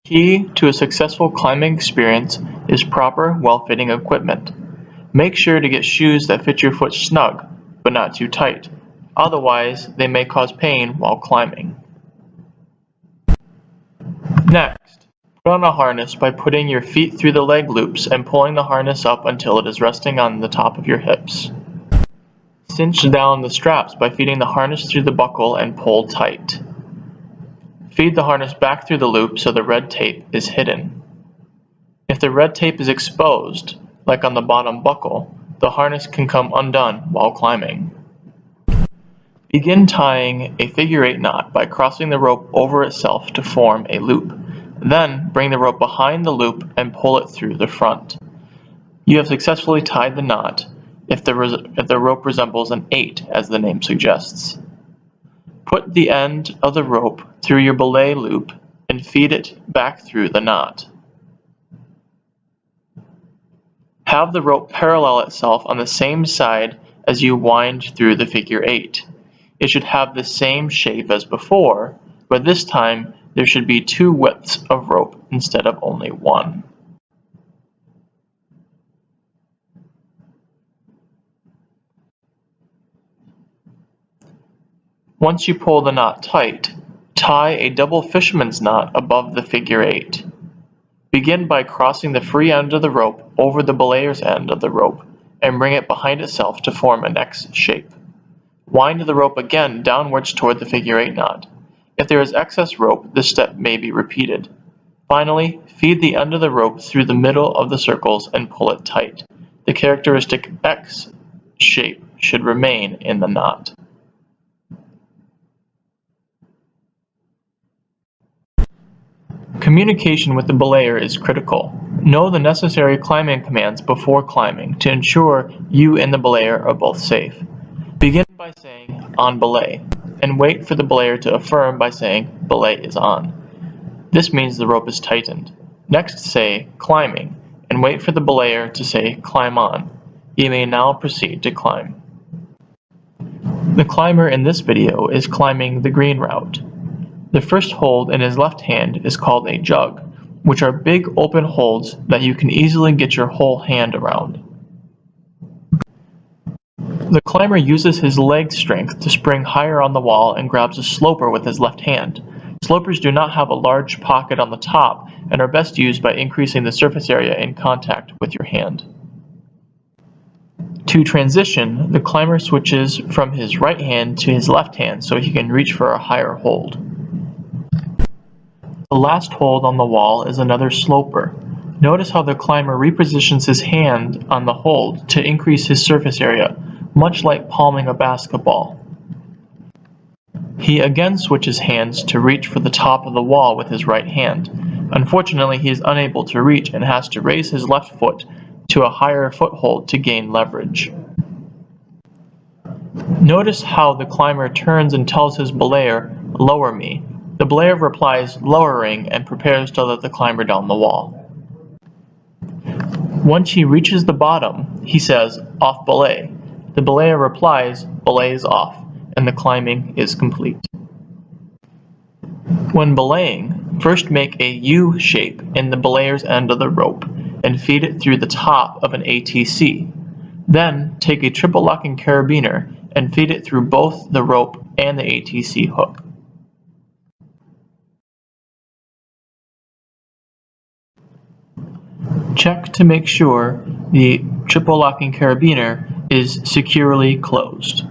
Key to a successful climbing experience is proper, well-fitting equipment. Make sure to get shoes that fit your foot snug, but not too tight. Otherwise, they may cause pain while climbing. Next, put on a harness by putting your feet through the leg loops and pulling the harness up until it is resting on the top of your hips. Cinch down the straps by feeding the harness through the buckle and pull tight. Feed the harness back through the loop so the red tape is hidden. If the red tape is exposed, like on the bottom buckle, the harness can come undone while climbing. Begin tying a figure-8 knot by crossing the rope over itself to form a loop. Then bring the rope behind the loop and pull it through the front. You have successfully tied the knot if the rope resembles an 8, as the name suggests. Put the end of the rope through your belay loop and feed it back through the knot. Have the rope parallel itself on the same side as you wind through the figure-8. It should have the same shape as before, but this time there should be 2 widths of rope instead of only 1. Once you pull the knot tight, tie a double fisherman's knot above the figure-8. Begin by crossing the free end of the rope over the belayer's end of the rope and bring it behind itself to form an X shape. Wind the rope again downwards toward the figure-8 knot. If there is excess rope, this step may be repeated. Finally, feed the end of the rope through the middle of the circles and pull it tight. The characteristic X shape should remain in the knot. Communication with the belayer is critical. Know the necessary climbing commands before climbing to ensure you and the belayer are both safe. Begin by saying, "on belay," and wait for the belayer to affirm by saying, "belay is on." This means the rope is tightened. Next say, "climbing," and wait for the belayer to say, "climb on." You may now proceed to climb. The climber in this video is climbing the green route. The first hold in his left hand is called a jug, which are big open holds that you can easily get your whole hand around. The climber uses his leg strength to spring higher on the wall and grabs a sloper with his left hand. Slopers do not have a large pocket on the top and are best used by increasing the surface area in contact with your hand. To transition, the climber switches from his right hand to his left hand so he can reach for a higher hold. The last hold on the wall is another sloper. Notice how the climber repositions his hand on the hold to increase his surface area, much like palming a basketball. He again switches hands to reach for the top of the wall with his right hand. Unfortunately, he is unable to reach and has to raise his left foot to a higher foothold to gain leverage. Notice how the climber turns and tells his belayer, "lower me." The belayer replies, "lowering," and prepares to let the climber down the wall. Once he reaches the bottom, he says, "off belay." The belayer replies, "belay is off," and the climbing is complete. When belaying, first make a U shape in the belayer's end of the rope and feed it through the top of an ATC. Then take a triple locking carabiner and feed it through both the rope and the ATC hook. Check to make sure the triple locking carabiner is securely closed.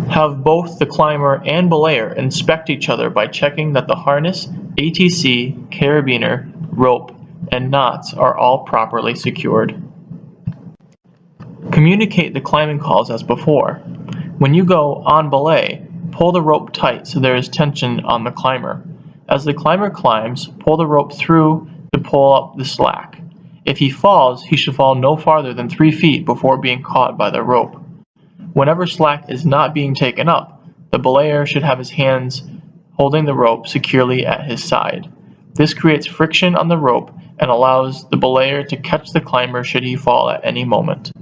Have both the climber and belayer inspect each other by checking that the harness, ATC, carabiner, rope, and knots are all properly secured. Communicate the climbing calls as before. When you go on belay, pull the rope tight so there is tension on the climber. As the climber climbs, pull the rope through to pull up the slack. If he falls, he should fall no farther than 3 feet before being caught by the rope. Whenever slack is not being taken up, the belayer should have his hands holding the rope securely at his side. This creates friction on the rope and allows the belayer to catch the climber should he fall at any moment.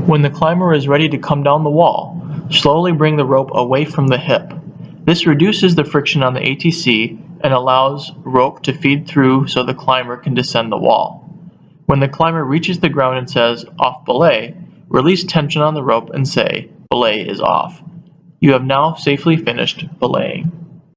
When the climber is ready to come down the wall, Slowly bring the rope away from the hip. This reduces the friction on the ATC and allows rope to feed through so the climber can descend the wall. When the climber reaches the ground and says, "Off belay," release tension on the rope and say, "Belay is off." You have now safely finished belaying.